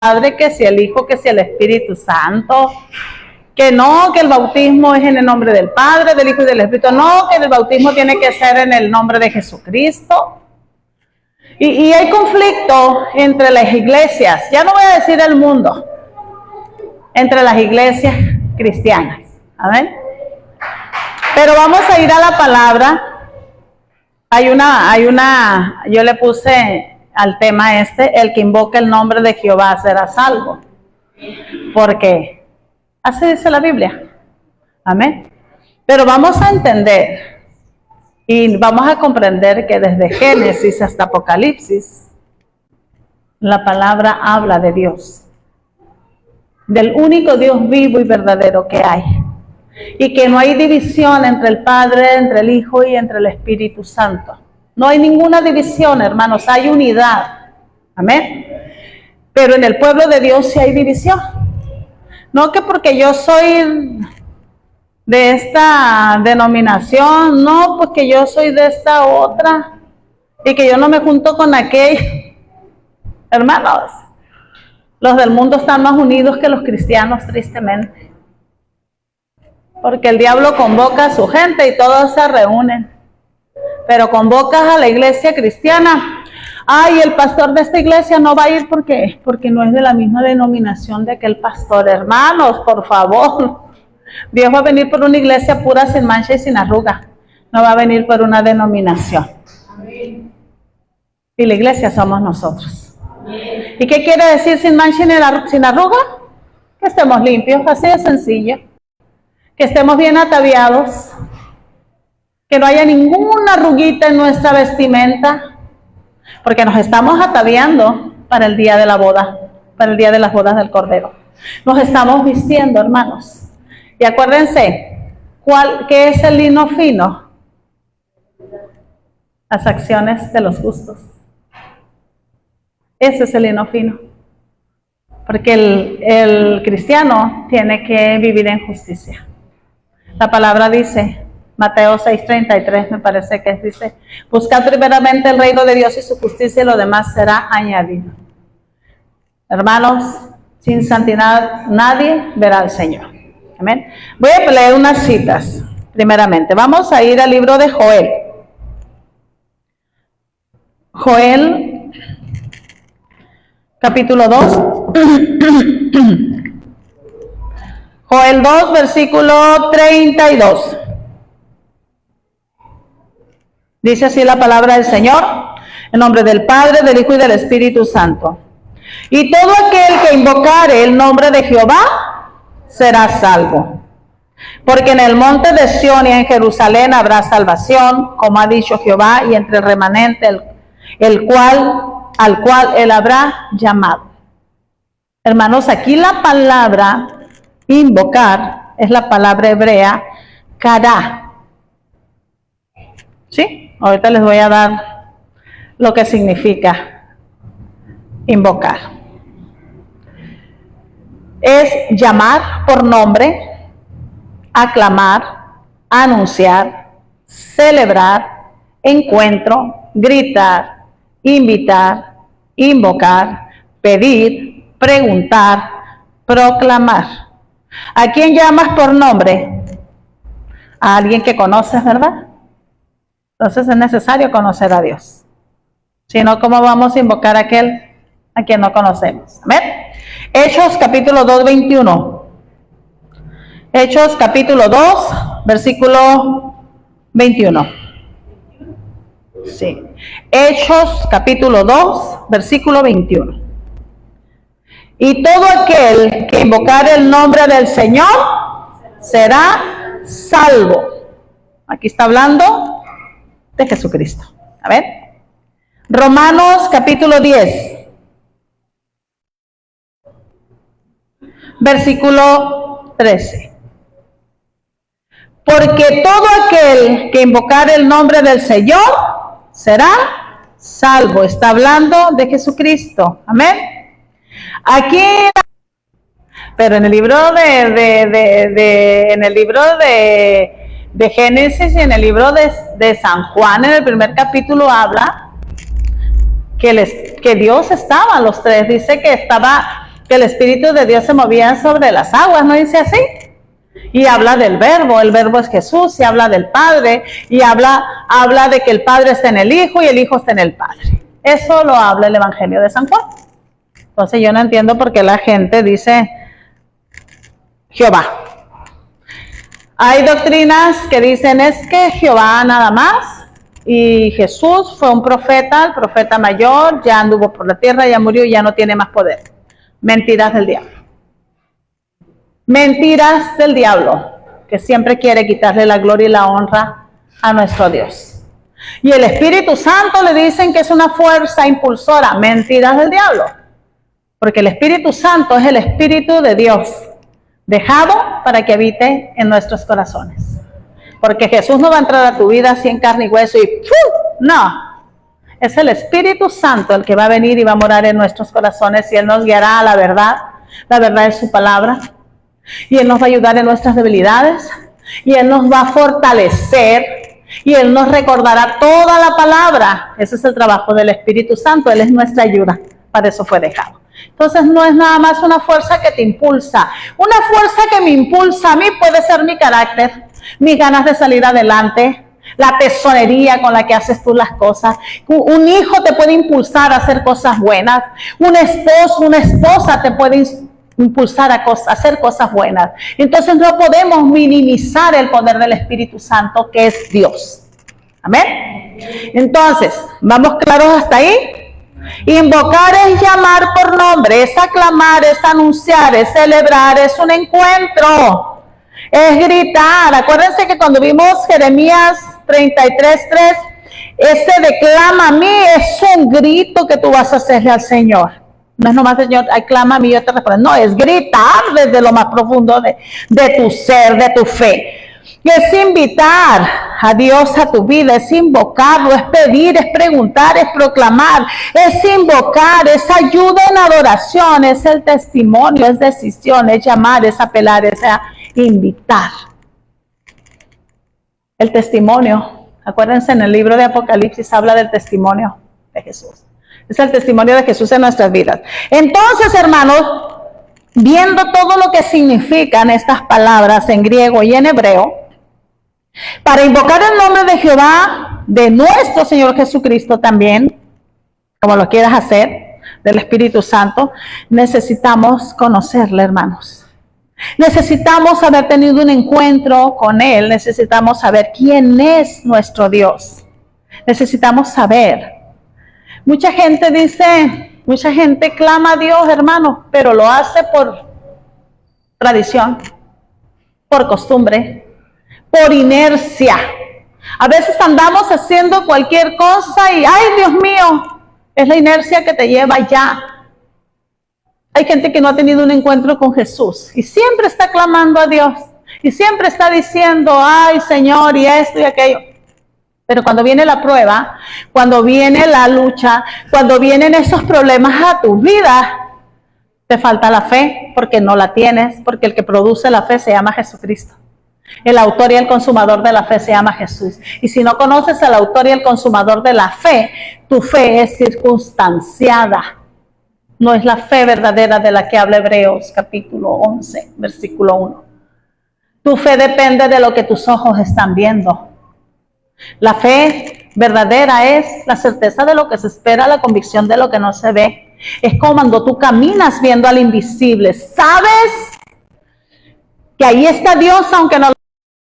Padre, que si el Hijo, que si el Espíritu Santo, que no, que el bautismo es en el nombre del Padre, del Hijo y del Espíritu, no, que el bautismo tiene que ser en el nombre de Jesucristo. Y hay conflicto entre las iglesias, ya no voy a decir el mundo, entre las iglesias cristianas, ¿amén? Pero vamos a ir a la palabra. Yo le puse al tema el que invoca el nombre de Jehová será salvo. Porque así dice la Biblia. Amén. Pero vamos a entender y vamos a comprender que desde Génesis hasta Apocalipsis, la palabra habla de Dios. Del único Dios vivo y verdadero que hay. Y que no hay división entre el Padre, entre el Hijo y entre el Espíritu Santo. No hay ninguna división, hermanos, hay unidad. Amén. Pero en el pueblo de Dios sí hay división. No que porque yo soy de esta denominación, no porque yo soy de esta otra y que yo no me junto con aquella. Hermanos, los del mundo están más unidos que los cristianos, tristemente. Porque el diablo convoca a su gente y todos se reúnen. Pero convocas a la iglesia cristiana. Ay, el pastor de esta iglesia no va a ir porque no es de la misma denominación de aquel pastor. Hermanos, por favor. Dios va a venir por una iglesia pura, sin mancha y sin arruga. No va a venir por una denominación. Amén. Y la iglesia somos nosotros. Amén. ¿Y qué quiere decir sin mancha y sin arruga? Que estemos limpios, así de sencillo. Que estemos bien ataviados, que no haya ninguna arruguita en nuestra vestimenta, porque nos estamos ataviando para el día de la boda, para el día de las bodas del Cordero. Nos estamos vistiendo, hermanos. Y acuérdense, ¿qué es el lino fino? Las acciones de los justos. Ese es el lino fino. Porque el cristiano tiene que vivir en justicia. La palabra dice, Mateo 6:33 me parece que dice, buscad primeramente el reino de Dios y su justicia y lo demás será añadido. Hermanos, sin santidad nadie verá al Señor. Amén. Voy a leer unas citas primeramente. Vamos a ir al libro de Joel. Joel, capítulo 2. Joel 2, versículo 32. Dice así la palabra del Señor, en nombre del Padre, del Hijo y del Espíritu Santo. Y todo aquel que invocare el nombre de Jehová será salvo. Porque en el monte de Sión y en Jerusalén habrá salvación, como ha dicho Jehová, y entre el remanente al cual él habrá llamado. Hermanos, aquí la palabra invocar es la palabra hebrea kará. ¿Sí? Ahorita les voy a dar lo que significa invocar. Es llamar por nombre, aclamar, anunciar, celebrar, encuentro, gritar, invitar, invocar, pedir, preguntar, proclamar. ¿A quién llamas por nombre? A alguien que conoces, ¿verdad? Entonces es necesario conocer a Dios. Si no, ¿cómo vamos a invocar a aquel a quien no conocemos? ¿Amén? Hechos capítulo 2, 21. Hechos capítulo 2, versículo 21. Sí. Hechos capítulo 2, versículo 21. Y todo aquel que invocare el nombre del Señor será salvo. Aquí está hablando de Jesucristo. A ver. Romanos capítulo 10. Versículo 13. Porque todo aquel que invocare el nombre del Señor será salvo. Está hablando de Jesucristo. Amén. Aquí, pero en el libro de Génesis y en el libro de San Juan, en el primer capítulo habla que Dios estaba, los tres, dice que estaba que el Espíritu de Dios se movía sobre las aguas, ¿no dice así? Y habla del verbo, el verbo es Jesús, y habla del Padre, y habla de que el Padre está en el Hijo y el Hijo está en el Padre. Eso lo habla el Evangelio de San Juan. Entonces yo no entiendo por qué la gente dice Jehová. Hay doctrinas que dicen es que Jehová nada más, y Jesús fue un profeta, el profeta mayor, ya anduvo por la tierra, ya murió y ya no tiene más poder. Mentiras del diablo. Mentiras del diablo, que siempre quiere quitarle la gloria y la honra a nuestro Dios. Y el Espíritu Santo le dicen que es una fuerza impulsora. Mentiras del diablo. Porque el Espíritu Santo es el Espíritu de Dios, dejado para que habite en nuestros corazones. Porque Jesús no va a entrar a tu vida así en carne y hueso y ¡pum! No. Es el Espíritu Santo el que va a venir y va a morar en nuestros corazones y Él nos guiará a la verdad. La verdad es su palabra. Y Él nos va a ayudar en nuestras debilidades. Y Él nos va a fortalecer. Y Él nos recordará toda la palabra. Ese es el trabajo del Espíritu Santo. Él es nuestra ayuda. Para eso fue dejado. Entonces no es nada más una fuerza que te impulsa. Una fuerza que me impulsa a mí puede ser mi carácter, mis ganas de salir adelante, la tesorería con la que haces tú las cosas. Un hijo te puede impulsar a hacer cosas buenas. Un esposo, una esposa te puede impulsar a hacer cosas buenas. Entonces no podemos minimizar el poder del Espíritu Santo, que es Dios. Amén. Entonces, ¿vamos claros hasta ahí? Invocar es llamar por nombre, es aclamar, es anunciar, es celebrar, es un encuentro, es gritar. Acuérdense que cuando vimos Jeremías 33:3, ese declama a mí es un grito que tú vas a hacerle al Señor. No es nomás, Señor, aclama a mí y yo te respondo. No, es gritar desde lo más profundo de tu ser, de tu fe. Es invitar a Dios a tu vida, es invocarlo, es pedir, es preguntar, es proclamar, es invocar, es ayuda en adoración, es el testimonio, es decisión, es llamar, es apelar, es invitar. El testimonio, acuérdense en el libro de Apocalipsis habla del testimonio de Jesús. Es el testimonio de Jesús en nuestras vidas. Entonces, hermanos, viendo todo lo que significan estas palabras en griego y en hebreo, para invocar el nombre de Jehová, de nuestro Señor Jesucristo también, como lo quieras hacer, del Espíritu Santo, necesitamos conocerle, hermanos. Necesitamos haber tenido un encuentro con Él, necesitamos saber quién es nuestro Dios. Necesitamos saber. Mucha gente dice, mucha gente clama a Dios, hermanos, pero lo hace por tradición, por costumbre, por inercia. A veces andamos haciendo cualquier cosa y, ¡ay, Dios mío! Es la inercia que te lleva allá. Hay gente que no ha tenido un encuentro con Jesús y siempre está clamando a Dios y siempre está diciendo, ¡ay, Señor! Y esto y aquello. Pero cuando viene la prueba, cuando viene la lucha, cuando vienen esos problemas a tu vida, te falta la fe porque no la tienes, porque el que produce la fe se llama Jesucristo. El autor y el consumador de la fe se llama Jesús. Y si no conoces al autor y el consumador de la fe, tu fe es circunstanciada. No es la fe verdadera de la que habla Hebreos capítulo 11, versículo 1. Tu fe depende de lo que tus ojos están viendo. La fe verdadera es la certeza de lo que se espera, la convicción de lo que no se ve. Es como cuando tú caminas viendo al invisible. Sabes que ahí está Dios aunque no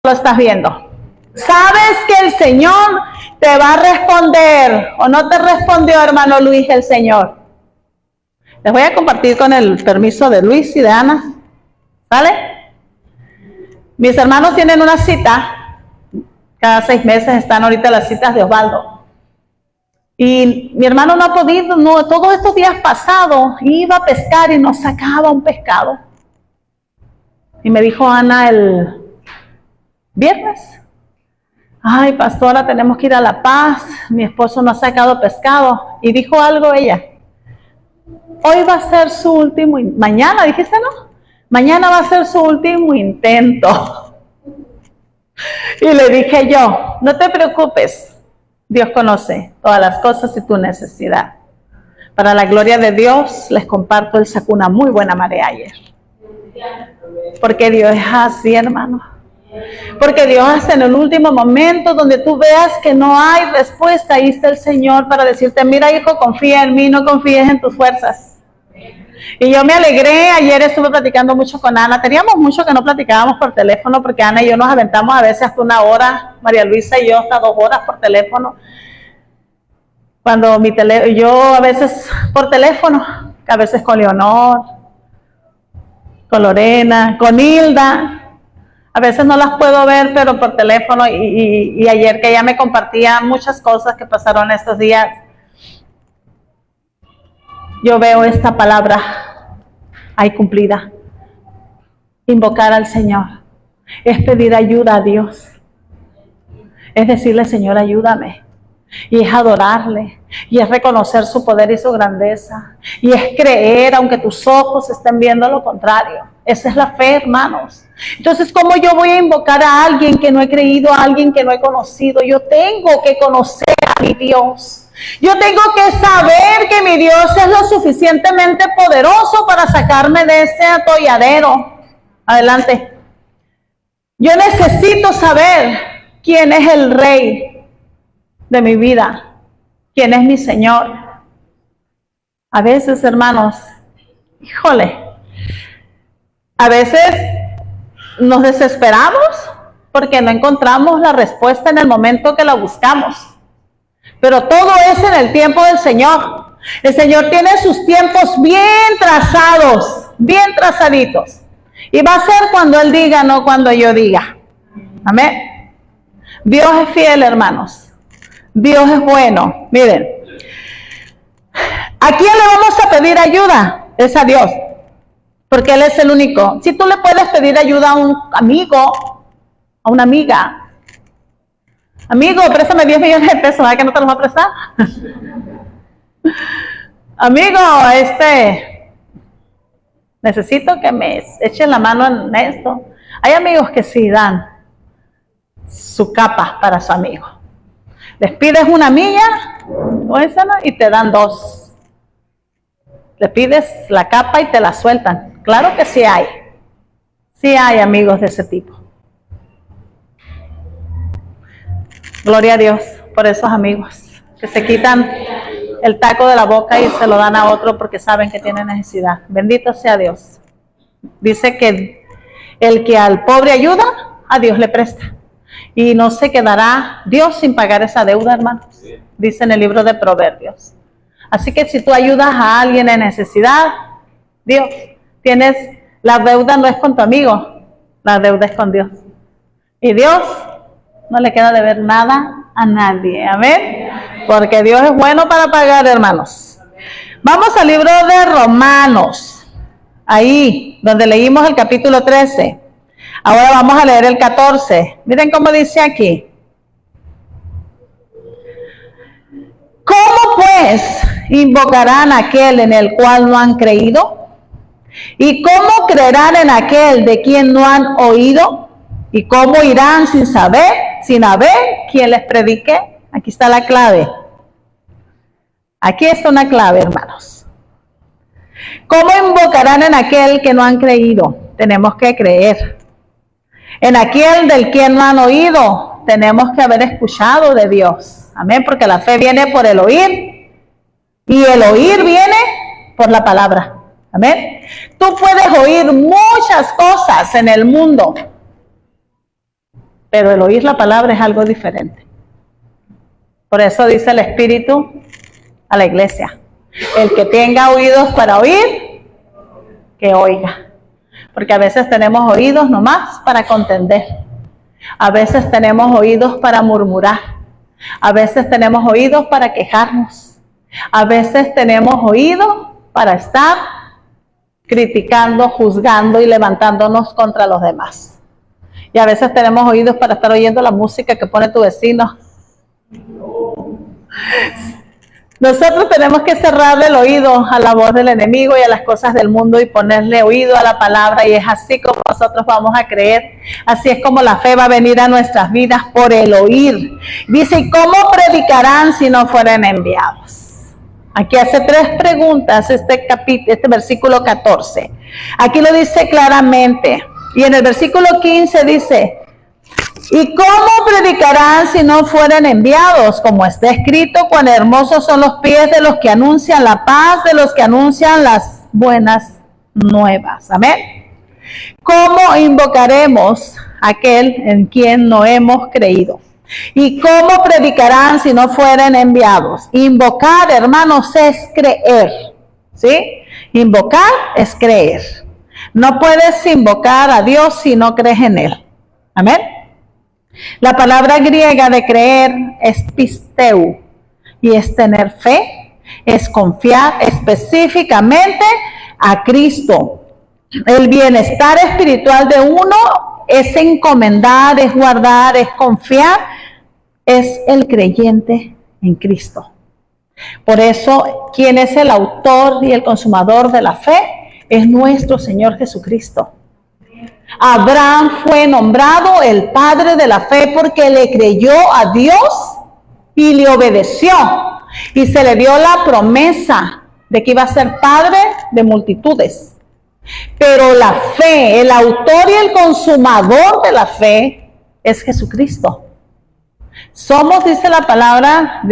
lo estás viendo. Sabes que el Señor te va a responder. ¿O no te respondió, hermano Luis, el Señor? Les voy a compartir con el permiso de Luis y de Ana. ¿Vale? Mis hermanos tienen una cita. Cada 6 meses están ahorita las citas de Osvaldo. Y mi hermano no ha podido, todos estos días pasados, iba a pescar y nos sacaba un pescado. Y me dijo Ana el viernes, ay, pastora, tenemos que ir a La Paz, mi esposo no ha sacado pescado. Y dijo algo ella, hoy va a ser su último, mañana dijiste, ¿no? Mañana va a ser su último intento. Y le dije yo, no te preocupes, Dios conoce todas las cosas y tu necesidad. Para la gloria de Dios, les comparto, él sacó una muy buena marea ayer. Porque Dios es así, hermano. Porque Dios hace en el último momento donde tú veas que no hay respuesta, ahí está el Señor para decirte, mira hijo, confía en mí, no confíes en tus fuerzas. Y yo me alegré, ayer estuve platicando mucho con Ana, teníamos mucho que no platicábamos por teléfono, porque Ana y yo nos aventamos a veces hasta 1 hora, María Luisa y yo hasta 2 horas por teléfono. Cuando yo a veces por teléfono, a veces con Leonor, con Lorena, con Hilda, a veces no las puedo ver, pero por teléfono, y ayer que ella me compartía muchas cosas que pasaron estos días, yo veo esta palabra ahí cumplida. Invocar al Señor es pedir ayuda a Dios, es decirle, Señor, ayúdame, y es adorarle, y es reconocer su poder y su grandeza, y es creer aunque tus ojos estén viendo lo contrario. Esa es la fe, hermanos. Entonces, ¿cómo yo voy a invocar a alguien que no he creído, a alguien que no he conocido? Yo tengo que conocer a mi Dios. Yo tengo que saber que mi Dios es lo suficientemente poderoso para sacarme de ese atolladero. Adelante. Yo necesito saber quién es el Rey de mi vida, quién es mi Señor. A veces, hermanos, híjole, a veces nos desesperamos porque no encontramos la respuesta en el momento que la buscamos. Pero todo es en el tiempo del Señor. El Señor tiene sus tiempos bien trazados, bien trazaditos. Y va a ser cuando Él diga, no cuando yo diga. Amén. Dios es fiel, hermanos. Dios es bueno. Miren, ¿a quién le vamos a pedir ayuda? Es a Dios. Porque Él es el único. Si tú le puedes pedir ayuda a un amigo, a una amiga. Amigo, préstame 10 millones de pesos, ¿verdad que no te los va a prestar? Amigo, necesito que me echen la mano en esto. Hay amigos que sí dan su capa para su amigo. Les pides una milla, y te dan 2. Le pides la capa y te la sueltan. Claro que sí hay. Sí hay amigos de ese tipo. Gloria a Dios por esos amigos que se quitan el taco de la boca y se lo dan a otro porque saben que tiene necesidad. Bendito sea Dios. Dice que el que al pobre ayuda, a Dios le presta. Y no se quedará Dios sin pagar esa deuda, hermanos. Dice en el libro de Proverbios. Así que si tú ayudas a alguien en necesidad, Dios, la deuda no es con tu amigo, la deuda es con Dios. Y Dios no le queda de ver nada a nadie. Amén. Porque Dios es bueno para pagar, hermanos. Vamos al libro de Romanos. Ahí, donde leímos el capítulo 13. Ahora vamos a leer el 14. Miren cómo dice aquí. ¿Cómo pues invocarán a aquel en el cual no han creído? ¿Y cómo creerán en aquel de quien no han oído? ¿Y cómo irán sin haber quien les predique? Aquí está la clave. Aquí está una clave, hermanos. ¿Cómo invocarán en aquel que no han creído? Tenemos que creer. En aquel del quien no han oído, tenemos que haber escuchado de Dios. Amén, porque la fe viene por el oír. Y el oír viene por la palabra. Amén. Tú puedes oír muchas cosas en el mundo, pero el oír la palabra es algo diferente. Por eso dice el Espíritu a la iglesia: el que tenga oídos para oír, que oiga. Porque a veces tenemos oídos nomás para contender. A veces tenemos oídos para murmurar. A veces tenemos oídos para quejarnos. A veces tenemos oídos para estar criticando, juzgando y levantándonos contra los demás. Y a veces tenemos oídos para estar oyendo la música que pone tu vecino. Nosotros tenemos que cerrar el oído a la voz del enemigo y a las cosas del mundo y ponerle oído a la palabra, y es así como nosotros vamos a creer. Así es como la fe va a venir a nuestras vidas, por el oír. Dice, ¿y cómo predicarán si no fueran enviados? Aquí hace 3 preguntas este versículo 14. Aquí lo dice claramente. Y en el versículo 15 dice, ¿y cómo predicarán si no fueren enviados? Como está escrito, cuán hermosos son los pies de los que anuncian la paz, de los que anuncian las buenas nuevas. Amén. ¿Cómo invocaremos a aquel en quien no hemos creído? ¿Y cómo predicarán si no fueren enviados? Invocar, hermanos, es creer. ¿Sí? Invocar es creer. No puedes invocar a Dios si no crees en Él. Amén. La palabra griega de creer es pisteu y es tener fe, es confiar específicamente a Cristo. El bienestar espiritual de uno es encomendar, es guardar, es confiar, es el creyente en Cristo. Por eso, ¿quién es el autor y el consumador de la fe? Es nuestro Señor Jesucristo. Abraham fue nombrado el padre de la fe porque le creyó a Dios y le obedeció. Y se le dio la promesa de que iba a ser padre de multitudes. Pero la fe, el autor y el consumador de la fe es Jesucristo. Somos, dice la palabra,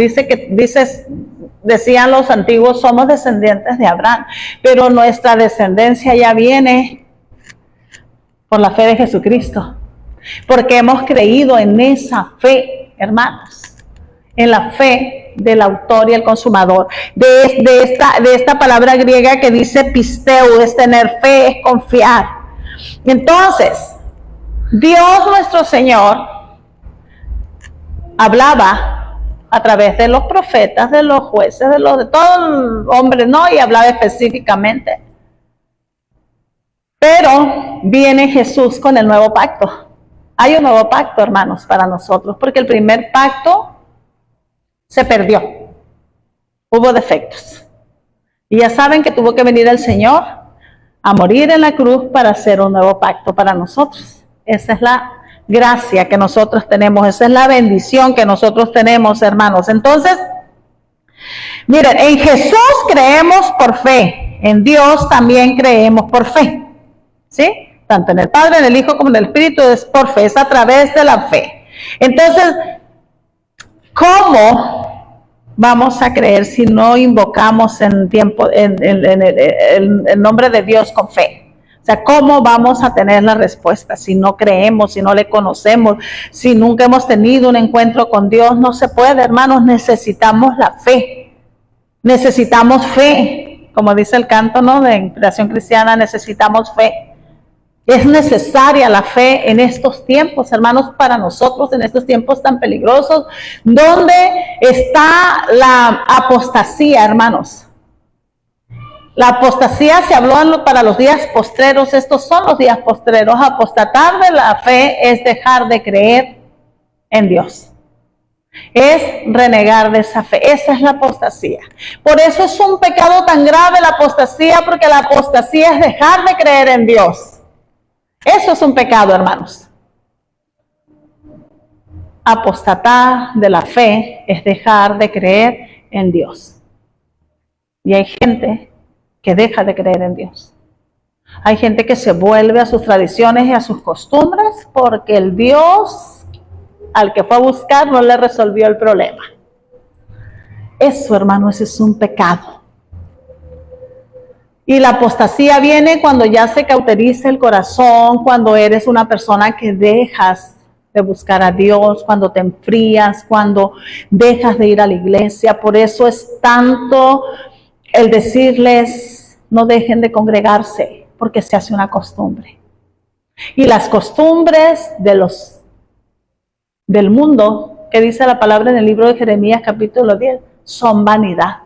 decían los antiguos, somos descendientes de Abraham, pero nuestra descendencia ya viene por la fe de Jesucristo, porque hemos creído en esa fe, hermanos, en la fe del autor y el consumador, de esta palabra griega que dice pisteu, es tener fe, es confiar. Entonces, Dios nuestro Señor hablaba a través de los profetas, de los jueces, de todo el hombre, ¿no? Y hablaba específicamente. Pero viene Jesús con el nuevo pacto. Hay un nuevo pacto, hermanos, para nosotros, porque el primer pacto se perdió. Hubo defectos. Y ya saben que tuvo que venir el Señor a morir en la cruz para hacer un nuevo pacto para nosotros. Esa es la gracia que nosotros tenemos, esa es la bendición que nosotros tenemos, hermanos. Entonces, miren, en Jesús creemos por fe, en Dios también creemos por fe. ¿Sí? Tanto en el Padre, en el Hijo como en el Espíritu es por fe, es a través de la fe. Entonces, ¿cómo vamos a creer si no invocamos el nombre de Dios con fe? O sea, ¿cómo vamos a tener la respuesta si no creemos, si no le conocemos, si nunca hemos tenido un encuentro con Dios? No se puede, hermanos, necesitamos la fe. Necesitamos fe. Como dice el canto, ¿no?, de Inspiración Cristiana, necesitamos fe. Es necesaria la fe en estos tiempos, hermanos, para nosotros, en estos tiempos tan peligrosos, donde está la apostasía, hermanos. La apostasía se habló para los días postreros, estos son los días postreros. Apostatar de la fe es dejar de creer en Dios. Es renegar de esa fe, esa es la apostasía. Por eso es un pecado tan grave la apostasía, porque la apostasía es dejar de creer en Dios. Eso es un pecado, hermanos. Apostatar de la fe es dejar de creer en Dios. Y hay gente que deja de creer en Dios. Hay gente que se vuelve a sus tradiciones y a sus costumbres porque el Dios al que fue a buscar no le resolvió el problema. Eso, hermanos, es un pecado. Y la apostasía viene cuando ya se cauteriza el corazón, cuando eres una persona que dejas de buscar a Dios, cuando te enfrías, cuando dejas de ir a la iglesia. Por eso es tanto el decirles, no dejen de congregarse, porque se hace una costumbre. Y las costumbres del mundo, que dice la palabra en el libro de Jeremías capítulo 10, son vanidad.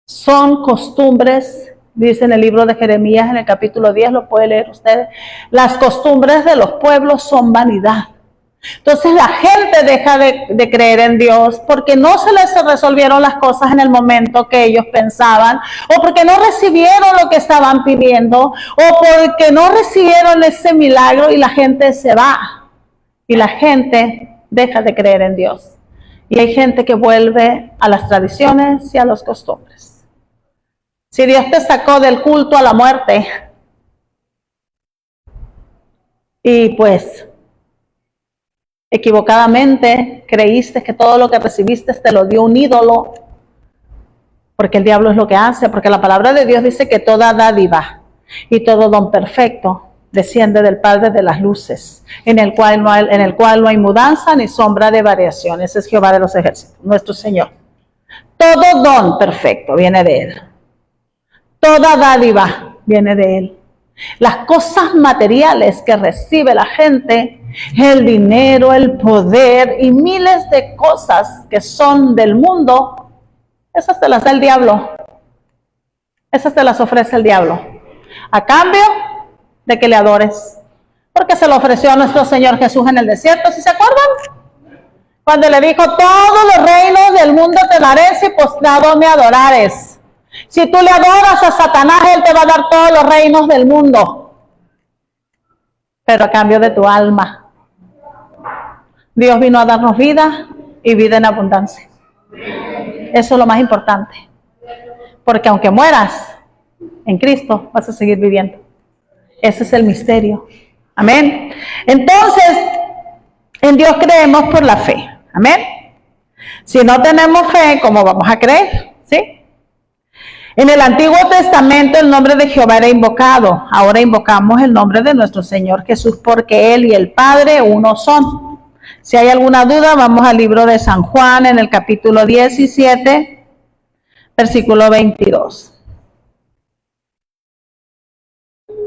Son costumbres, dice en el libro de Jeremías en el capítulo 10, lo puede leer ustedes. Las costumbres de los pueblos son vanidad. Entonces la gente deja de creer en Dios porque no se les resolvieron las cosas en el momento que ellos pensaban, o porque no recibieron lo que estaban pidiendo, o porque no recibieron ese milagro, y la gente se va y la gente deja de creer en Dios. Y hay gente que vuelve a las tradiciones y a las costumbres. Si Dios te sacó del culto a la muerte y pues equivocadamente creíste que todo lo que recibiste te lo dio un ídolo, porque el diablo es lo que hace, porque la palabra de Dios dice que toda dádiva y todo don perfecto desciende del Padre de las luces, en el cual no hay mudanza ni sombra de variación. Ese es Jehová de los ejércitos, nuestro Señor. Todo don perfecto viene de Él. Toda dádiva viene de Él. Las cosas materiales que recibe la gente, el dinero, el poder y miles de cosas que son del mundo, esas te las da el diablo. Esas te las ofrece el diablo. A cambio de que le adores. Porque se lo ofreció a nuestro Señor Jesús en el desierto, ¿sí se acuerdan? Cuando le dijo, todos los reinos del mundo te daré si postrado me adorares. Si tú le adoras a Satanás, él te va a dar todos los reinos del mundo. Pero a cambio de tu alma. Dios vino a darnos vida y vida en abundancia. Eso es lo más importante. Porque aunque mueras en Cristo, vas a seguir viviendo. Ese es el misterio. Amén. Entonces, en Dios creemos por la fe. Amén. Si no tenemos fe, ¿cómo vamos a creer? ¿Sí? En el Antiguo Testamento el nombre de Jehová era invocado. Ahora invocamos el nombre de nuestro Señor Jesús porque Él y el Padre uno son. Si hay alguna duda, vamos al libro de San Juan en el capítulo 17, versículo 22.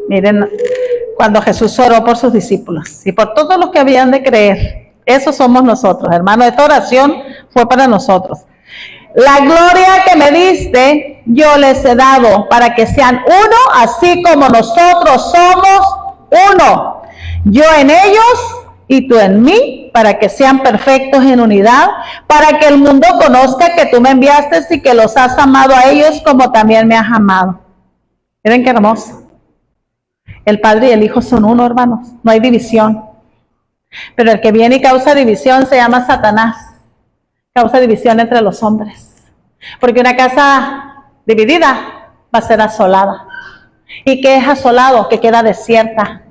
Miren, cuando Jesús oró por sus discípulos y por todos los que habían de creer, esos somos nosotros, hermanos. Esta oración fue para nosotros. La gloria que me diste, yo les he dado para que sean uno, así como nosotros somos uno. Yo en ellos y tú en mí, para que sean perfectos en unidad, para que el mundo conozca que tú me enviaste y que los has amado a ellos como también me has amado. Miren qué hermoso. El Padre y el Hijo son uno, hermanos. No hay división. Pero el que viene y causa división se llama Satanás. Causa división entre los hombres. Porque una casa dividida va a ser asolada. ¿Y qué es asolado? Que queda desierta.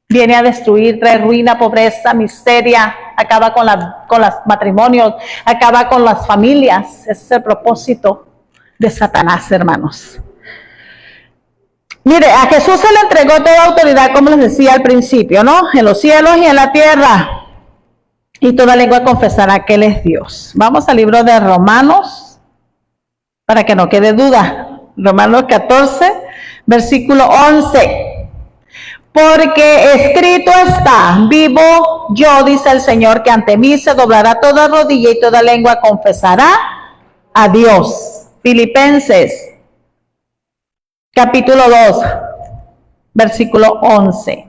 Viene a destruir, trae ruina, pobreza, miseria, acaba con los matrimonios, acaba con las familias. Ese es el propósito de Satanás, hermanos. Mire, a Jesús se le entregó toda autoridad, como les decía al principio, ¿no? En los cielos y en la tierra. Y toda lengua confesará que Él es Dios. Vamos al libro de Romanos, para que no quede duda. Romanos 14, versículo 11. Porque escrito está, vivo yo, dice el Señor, que ante mí se doblará toda rodilla y toda lengua confesará a Dios. Filipenses capítulo 2, versículo 11.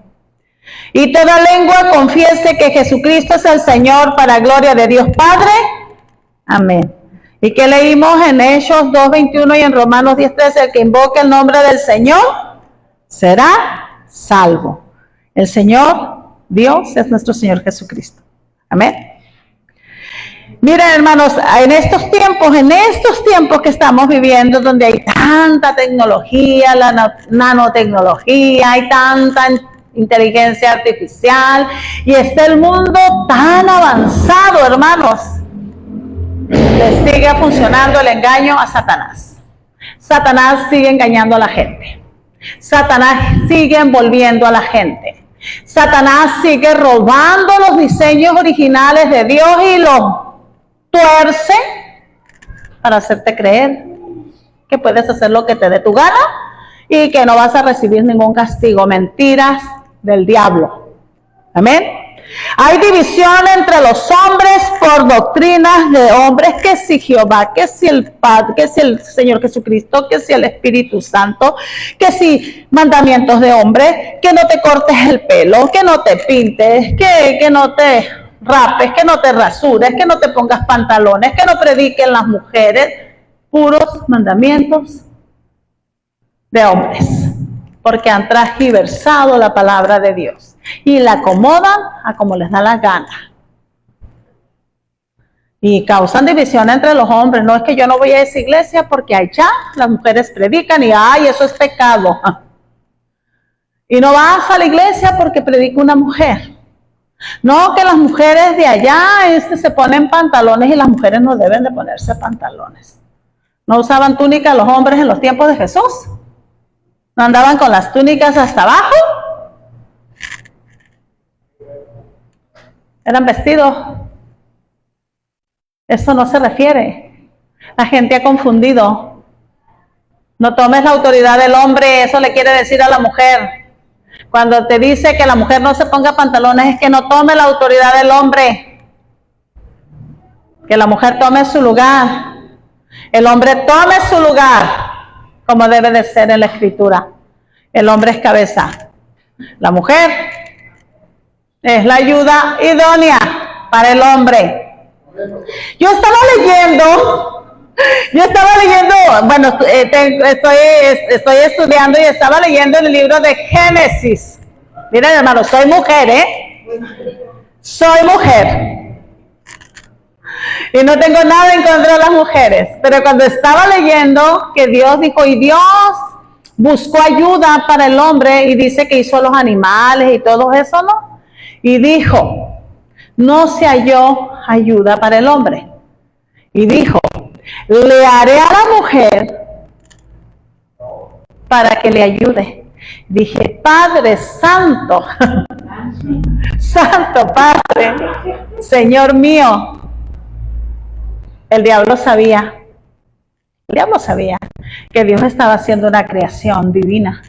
Y toda lengua confiese que Jesucristo es el Señor para gloria de Dios Padre. Amén. ¿Y qué leímos en Hechos 2:21 y en Romanos 10:13? El que invoque el nombre del Señor será salvo. El Señor, Dios, es nuestro Señor Jesucristo. Amén. Miren, hermanos, en estos tiempos que estamos viviendo, donde hay tanta tecnología, la nanotecnología, hay tanta inteligencia artificial, y está el mundo tan avanzado, hermanos, le sigue funcionando el engaño a Satanás. Satanás sigue engañando a la gente. Satanás sigue envolviendo a la gente. Satanás sigue robando los diseños originales de Dios y los tuerce para hacerte creer que puedes hacer lo que te dé tu gana y que no vas a recibir ningún castigo. Mentiras del diablo. Amén. Hay división entre los hombres por doctrinas de hombres, que si Jehová, que si el Padre, que si el Señor Jesucristo, que si el Espíritu Santo, que si mandamientos de hombres, que no te cortes el pelo, que no te pintes, que no te rapes, que no te rasures, que no te pongas pantalones, que no prediquen las mujeres. Puros mandamientos de hombres, porque han transgiversado la palabra de Dios y la acomodan a como les da la gana. Y causan división entre los hombres. No es que yo no voy a esa iglesia porque allá las mujeres predican y ay, eso es pecado. Y no vas a la iglesia porque predica una mujer. No, que las mujeres de allá se ponen pantalones y las mujeres no deben de ponerse pantalones. No usaban túnicas los hombres en los tiempos de Jesús. No andaban con las túnicas hasta abajo. Eran vestidos. Eso no se refiere. La gente ha confundido. No tomes la autoridad del hombre, eso le quiere decir a la mujer. Cuando te dice que la mujer no se ponga pantalones, es que no tome la autoridad del hombre. Que la mujer tome su lugar. El hombre tome su lugar, como debe de ser en la Escritura. El hombre es cabeza. La mujer es la ayuda idónea para el hombre. Yo estaba leyendo, bueno, estoy estudiando y estaba leyendo el libro de Génesis. Miren, hermano, soy mujer, soy mujer. Y no tengo nada en contra de las mujeres. Pero cuando estaba leyendo que Dios dijo, y Dios buscó ayuda para el hombre, y dice que hizo los animales y todo eso, ¿no? Y dijo, no se halló ayuda para el hombre. Y dijo, le haré a la mujer para que le ayude. Dije, Padre Santo, Santo Padre, Señor mío. El diablo sabía que Dios estaba haciendo una creación divina.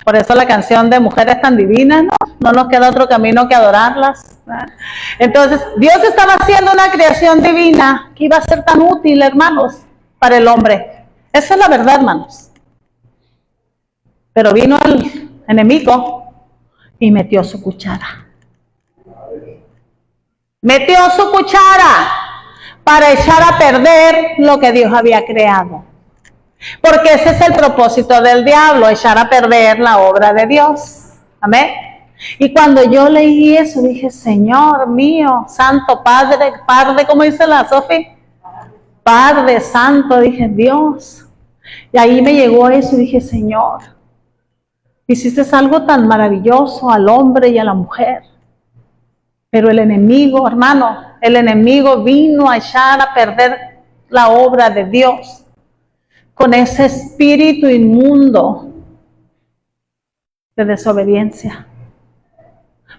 Por eso la canción de Mujeres tan Divinas, no nos queda otro camino que adorarlas. Entonces, Dios estaba haciendo una creación divina que iba a ser tan útil, hermanos, para el hombre. Esa es la verdad, hermanos. Pero vino el enemigo y metió su cuchara. Metió su cuchara para echar a perder lo que Dios había creado. Porque ese es el propósito del diablo, echar a perder la obra de Dios. Amén. Y cuando yo leí eso, dije, Señor mío, Santo Padre, ¿cómo dice la Sofi? Padre Santo, dije, Dios. Y ahí me llegó eso y dije, Señor, hiciste algo tan maravilloso al hombre y a la mujer. Pero el enemigo, hermano, el enemigo vino a echar a perder la obra de Dios con ese espíritu inmundo de desobediencia.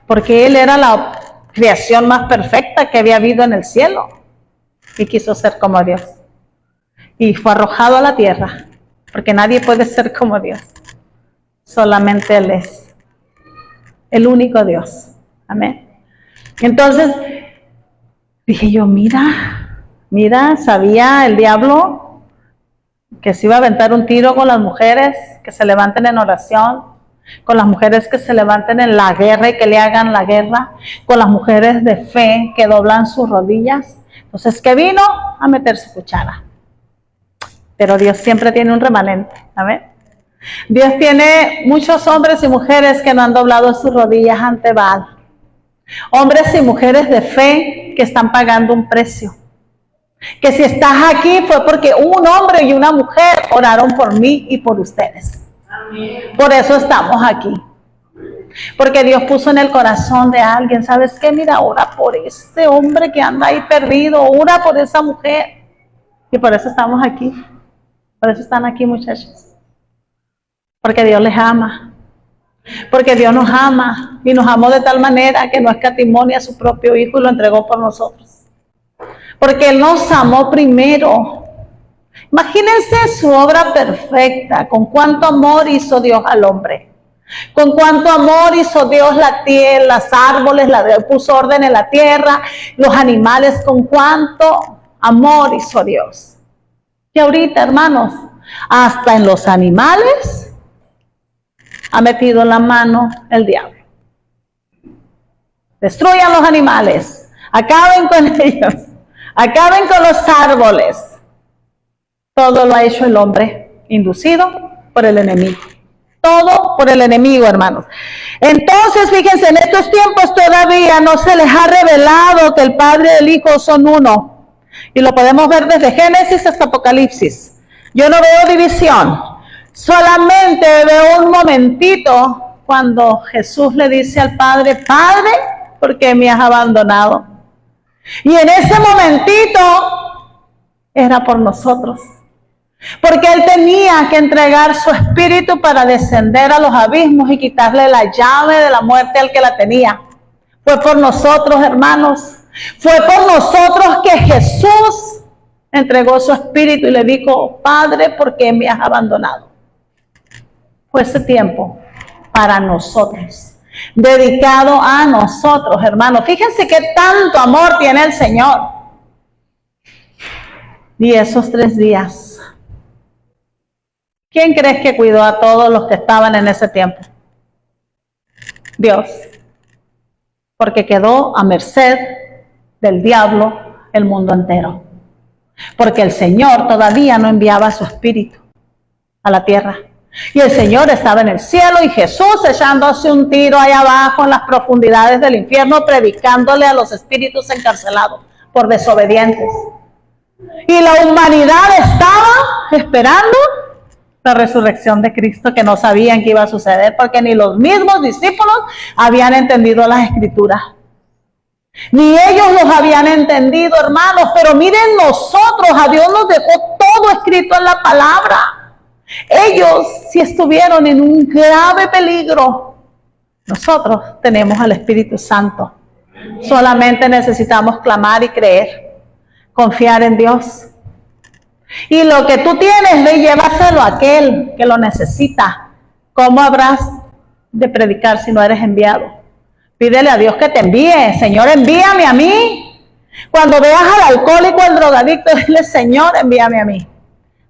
Porque Él era la creación más perfecta que había habido en el cielo y quiso ser como Dios. Y fue arrojado a la tierra, porque nadie puede ser como Dios. Solamente Él es el único Dios. Amén. Entonces, dije yo, mira, sabía el diablo que se iba a aventar un tiro con las mujeres que se levanten en oración, con las mujeres que se levanten en la guerra y que le hagan la guerra, con las mujeres de fe que doblan sus rodillas. Entonces, que vino a meter su cuchara. Pero Dios siempre tiene un remanente. Amén. Dios tiene muchos hombres y mujeres que no han doblado sus rodillas ante Baal. Hombres y mujeres de fe que están pagando un precio. Que si estás aquí fue porque un hombre y una mujer oraron por mí y por ustedes. Amén. Por eso estamos aquí. Porque Dios puso en el corazón de alguien, ¿sabes qué? Mira, ora por ese hombre que anda ahí perdido, ora por esa mujer. Y por eso estamos aquí. Por eso están aquí, muchachos. Porque Dios les ama. Porque Dios nos ama. Y nos amó de tal manera que no escatimó ni a su propio Hijo y lo entregó por nosotros. Porque Él nos amó primero. Imagínense su obra perfecta, con cuánto amor hizo Dios al hombre. Con cuánto amor hizo Dios la tierra, los árboles, puso orden en la tierra, los animales, con cuánto amor hizo Dios. Y ahorita, hermanos, hasta en los animales ha metido la mano el diablo. Destruyan los animales, acaben con ellos. Acaben con los árboles. Todo lo ha hecho el hombre, inducido por el enemigo. todo por el enemigo, hermanos. Entonces, fíjense, en estos tiempos todavía no se les ha revelado que el Padre y el Hijo son uno. Y lo podemos ver desde Génesis hasta Apocalipsis. Yo no veo división. Solamente veo un momentito cuando Jesús le dice al Padre, Padre, ¿por qué me has abandonado? Y en ese momentito era por nosotros. Porque Él tenía que entregar su espíritu para descender a los abismos y quitarle la llave de la muerte al que la tenía. Fue por nosotros, hermanos. Fue por nosotros que Jesús entregó su espíritu y le dijo, Padre, ¿por qué me has abandonado? Fue ese tiempo para nosotros, dedicado a nosotros, hermanos. Fíjense qué tanto amor tiene el Señor. Y esos 3 días, ¿quién crees que cuidó a todos los que estaban en ese tiempo? Dios. Porque quedó a merced del diablo el mundo entero. Porque el Señor todavía no enviaba su espíritu a la tierra. Y el Señor estaba en el cielo y Jesús echándose un tiro allá abajo en las profundidades del infierno, predicándole a los espíritus encarcelados por desobedientes. Y la humanidad estaba esperando la resurrección de Cristo, que no sabían que iba a suceder, porque ni los mismos discípulos habían entendido las Escrituras. Ni ellos los habían entendido, hermanos. Pero miren, nosotros, a Dios nos dejó todo escrito en la palabra. Ellos sí estuvieron en un grave peligro. Nosotros tenemos al Espíritu Santo. Solamente necesitamos clamar y creer, confiar en Dios. Y lo que tú tienes, ve y llévaselo a aquel que lo necesita. ¿Cómo habrás de predicar si no eres enviado? Pídele a Dios que te envíe. Señor, envíame a mí. Cuando veas al alcohólico, al drogadicto, dile, Señor, envíame a mí.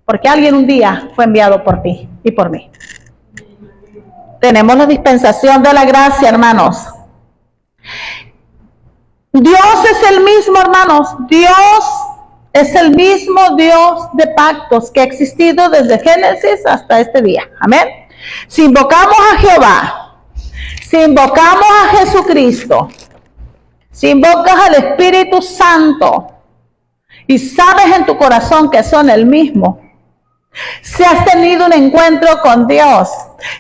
Porque alguien un día fue enviado por ti y por mí. Tenemos la dispensación de la gracia, hermanos. Dios es el mismo, hermanos. Dios es el mismo Dios de pactos que ha existido desde Génesis hasta este día. Amén. Si invocamos a Jehová, si invocamos a Jesucristo, si invocas al Espíritu Santo y sabes en tu corazón que son el mismo, si has tenido un encuentro con Dios,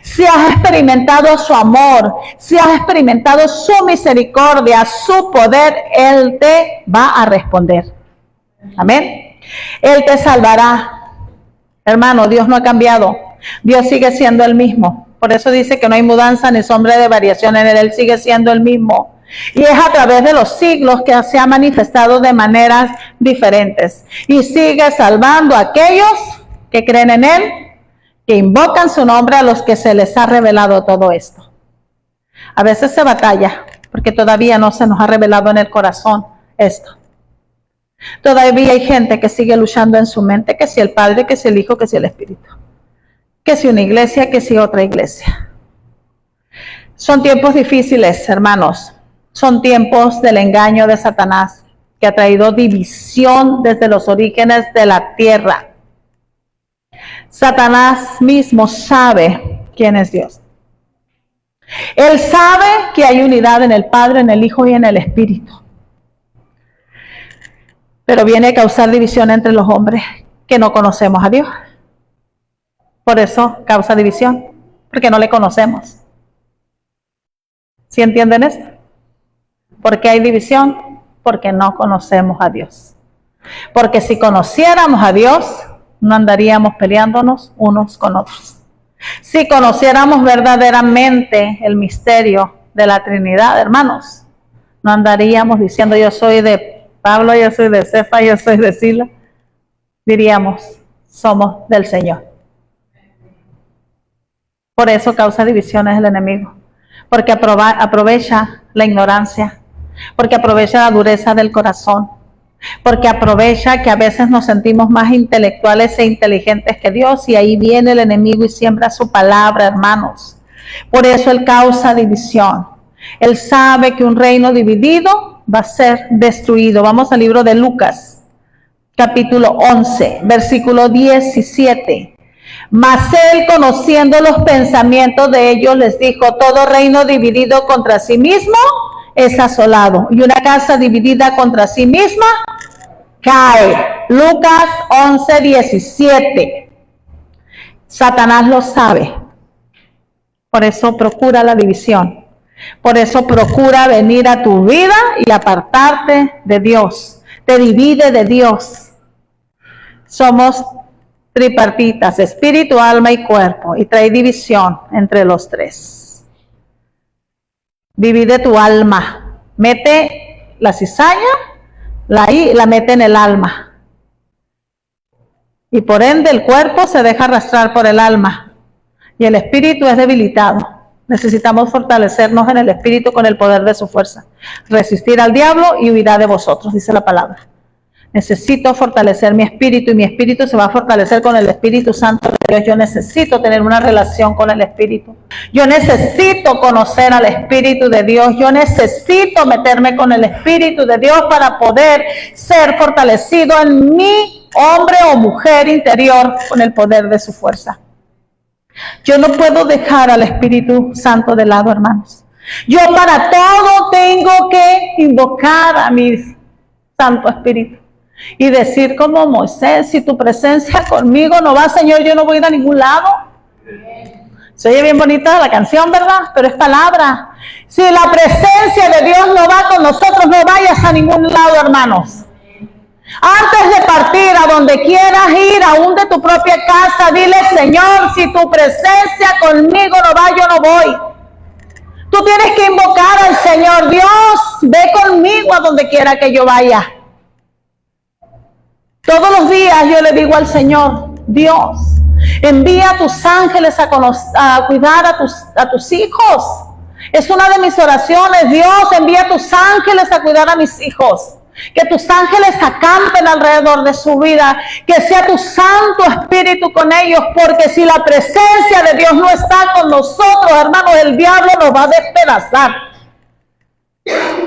si has experimentado su amor, si has experimentado su misericordia, su poder, Él te va a responder. Amén. Él te salvará. Hermano, Dios no ha cambiado. Dios sigue siendo el mismo. Por eso dice que no hay mudanza ni sombra de variación en Él. Él sigue siendo el mismo. Y es a través de los siglos que se ha manifestado de maneras diferentes. Y sigue salvando a aquellos que creen en Él, que invocan su nombre, a los que se les ha revelado todo esto. A veces se batalla porque todavía no se nos ha revelado en el corazón esto. Todavía hay gente que sigue luchando en su mente, que si el Padre, que si el Hijo, que si el Espíritu, que si una iglesia, que si otra iglesia. Son tiempos difíciles, hermanos. Son tiempos del engaño de Satanás, que ha traído división desde los orígenes de la tierra. Satanás mismo sabe quién es Dios. Él sabe que hay unidad en el Padre, en el Hijo y en el Espíritu. Pero viene a causar división entre los hombres que no conocemos a Dios. Por eso causa división, porque no le conocemos. ¿Sí entienden esto? ¿Por qué hay división? Porque no conocemos a Dios. Porque si conociéramos a Dios, no andaríamos peleándonos unos con otros. Si conociéramos verdaderamente el misterio de la Trinidad, hermanos, no andaríamos diciendo yo soy de Pablo, yo soy de Cefa, yo soy de Sila. Diríamos, somos del Señor. Por eso causa divisiones el enemigo. Porque aprovecha la ignorancia. Porque aprovecha la dureza del corazón. Porque aprovecha que a veces nos sentimos más intelectuales e inteligentes que Dios. Y ahí viene el enemigo y siembra su palabra, hermanos. Por eso Él causa división. Él sabe que un reino dividido va a ser destruido. Vamos al libro de Lucas, capítulo 11, versículo 17. Mas él, conociendo los pensamientos de ellos, les dijo: todo reino dividido contra sí mismo es asolado, y una casa dividida contra sí misma cae. Lucas 11:17. Satanás lo sabe. Por eso procura la división. Por eso procura venir a tu vida y apartarte de Dios. Te divide de Dios. Somos tripartitas, espíritu, alma y cuerpo, y trae división entre los tres. Divide tu alma. Mete la cizaña, la mete en el alma. Y por ende el cuerpo se deja arrastrar por el alma. Y el espíritu es debilitado. Necesitamos fortalecernos en el espíritu con el poder de su fuerza. Resistir al diablo y huirá de vosotros, dice la palabra. Necesito fortalecer mi espíritu, y mi espíritu se va a fortalecer con el Espíritu Santo de Dios. Yo necesito tener una relación con el Espíritu. Yo necesito conocer al Espíritu de Dios. Yo necesito meterme con el Espíritu de Dios para poder ser fortalecido en mi hombre o mujer interior con el poder de su fuerza. Yo no puedo dejar al Espíritu Santo de lado, hermanos. Yo para todo tengo que invocar a mi Santo Espíritu y decir como Moisés: si tu presencia conmigo no va, Señor, yo no voy a ir a ningún lado. Se oye bien bonita la canción, ¿verdad? Pero es palabra. Si la presencia de Dios no va con nosotros, no vayas a ningún lado, hermanos. Antes de partir a donde quieras ir, aún de tu propia casa, dile: Señor, si tu presencia conmigo no va, yo no voy. Tú tienes que invocar al Señor. Dios, ve conmigo a donde quiera que yo vaya. Todos los días yo le digo al Señor: Dios, envía a tus ángeles a cuidar a tus hijos. Es una de mis oraciones. Dios, envía a tus ángeles a cuidar a mis hijos. Que tus ángeles acampen alrededor de su vida, que sea tu Santo Espíritu con ellos, porque si la presencia de Dios no está con nosotros, hermanos, el diablo nos va a despedazar.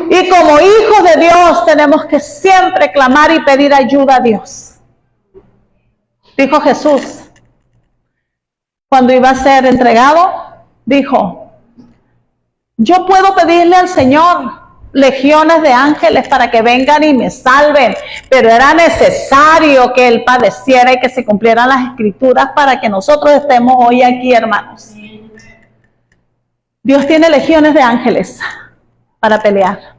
Y como hijos de Dios tenemos que siempre clamar y pedir ayuda a Dios. Dijo Jesús, cuando iba a ser entregado, dijo: yo puedo pedirle al Señor legiones de ángeles para que vengan y me salven, pero era necesario que Él padeciera y que se cumplieran las escrituras para que nosotros estemos hoy aquí, hermanos. Dios tiene legiones de ángeles para pelear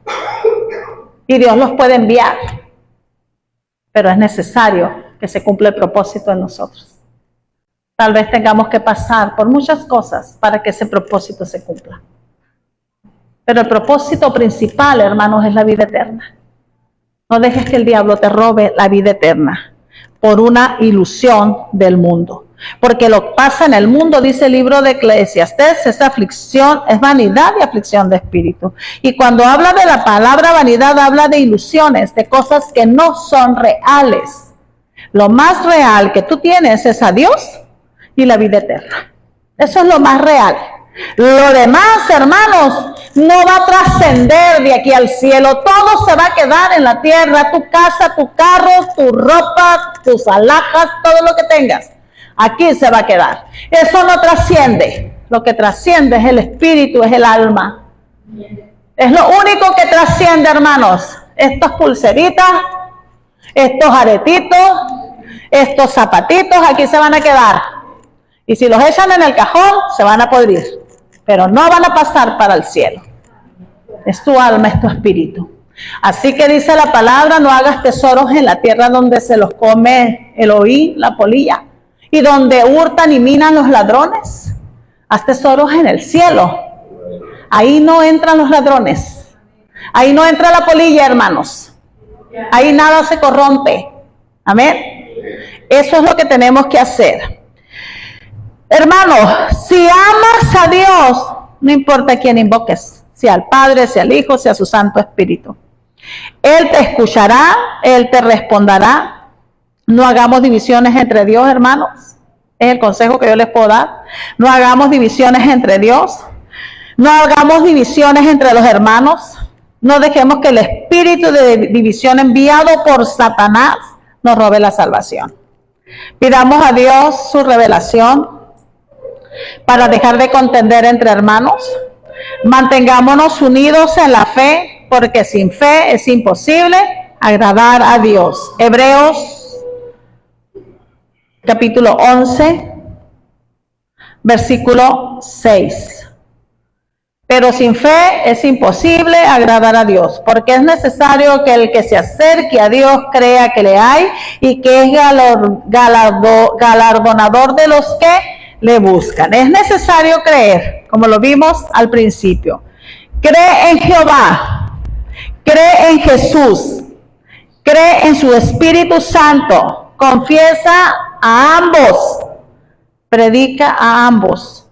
y Dios los puede enviar, pero es necesario que se cumpla el propósito en nosotros. Tal vez tengamos que pasar por muchas cosas para que ese propósito se cumpla. Pero el propósito principal, hermanos, es la vida eterna. No dejes que el diablo te robe la vida eterna por una ilusión del mundo. Porque lo que pasa en el mundo, dice el libro de Eclesiastés, es aflicción, es vanidad y aflicción de espíritu. Y cuando habla de la palabra vanidad, habla de ilusiones, de cosas que no son reales. Lo más real que tú tienes es a Dios y la vida eterna. Eso es lo más real. Lo demás, hermanos, no va a trascender de aquí al cielo. Todo se va a quedar en la tierra. Tu casa, tu carro, tu ropa, tus alhajas, todo lo que tengas. Aquí se va a quedar. Eso no trasciende. Lo que trasciende es el espíritu, es el alma. Es lo único que trasciende, hermanos. Estas pulseritas, estos aretitos, estos zapatitos, aquí se van a quedar. Y si los echan en el cajón, se van a podrir. Pero no van a pasar para el cielo. Es tu alma, es tu espíritu. Así que dice la palabra: no hagas tesoros en la tierra donde se los come el orín, la polilla, y donde hurtan y minan los ladrones. Haz tesoros en el cielo. Ahí no entran los ladrones. Ahí no entra la polilla, hermanos. Ahí nada se corrompe. Amén. Eso es lo que tenemos que hacer. Hermanos, si amas a Dios, no importa a quién invoques, sea al Padre, sea al Hijo, sea a su Santo Espíritu. Él te escuchará, Él te responderá. No hagamos divisiones entre Dios, hermanos. Es el consejo que yo les puedo dar. No hagamos divisiones entre Dios. No hagamos divisiones entre los hermanos. No dejemos que el espíritu de división enviado por Satanás nos robe la salvación. Pidamos a Dios su revelación para dejar de contender entre hermanos. Mantengámonos unidos en la fe, porque sin fe es imposible agradar a Dios. Hebreos capítulo 11, versículo 6. Pero sin fe es imposible agradar a Dios, porque es necesario que el que se acerque a Dios crea que le hay y que es galardonador de los que le buscan. Es necesario creer, como lo vimos al principio. Cree en Jehová, cree en Jesús, cree en su Espíritu Santo, confiesa a ambos, predica a ambos.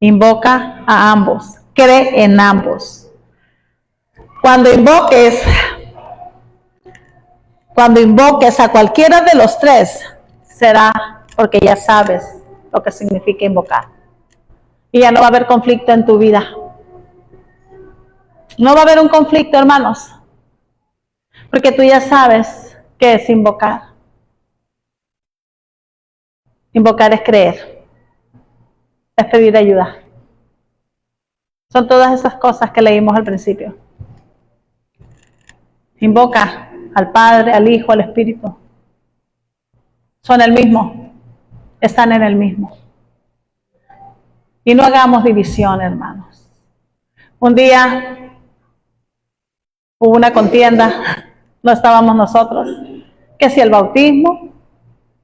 Invoca a ambos, cree en ambos. Cuando invoques a cualquiera de los tres, será porque ya sabes lo que significa invocar. Y ya no va a haber conflicto en tu vida. No va a haber un conflicto, hermanos, porque tú ya sabes qué es invocar. Invocar es creer. Es pedir ayuda. Son todas esas cosas que leímos al principio. Invoca al Padre, al Hijo, al Espíritu. Son el mismo. Están en el mismo. Y no hagamos división, hermanos. Un día hubo una contienda, no estábamos nosotros, que si el bautismo,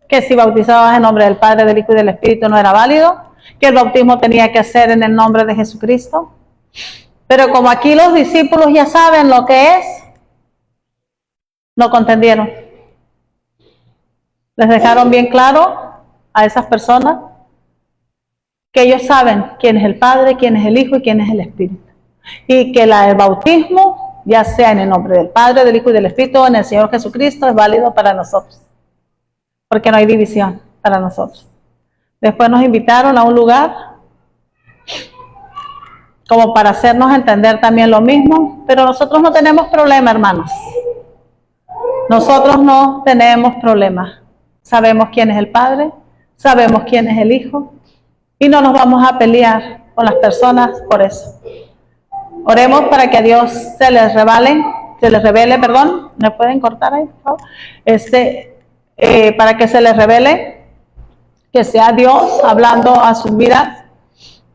que si bautizabas en nombre del Padre, del Hijo y del Espíritu no era válido, que el bautismo tenía que ser en el nombre de Jesucristo. Pero como aquí los discípulos ya saben lo que es, no contendieron. Les dejaron bien claro a esas personas que ellos saben quién es el Padre, quién es el Hijo y quién es el Espíritu. Y que el bautismo, ya sea en el nombre del Padre, del Hijo y del Espíritu, o en el Señor Jesucristo, es válido para nosotros. Porque no hay división para nosotros. Después nos invitaron a un lugar como para hacernos entender también lo mismo, pero nosotros no tenemos problema, hermanos. Nosotros no tenemos problema. Sabemos quién es el Padre, sabemos quién es el Hijo, y no nos vamos a pelear con las personas por eso. Oremos para que a Dios se les revele, ¿me pueden cortar ahí, por favor? Para que se les revele, que sea Dios hablando a sus vidas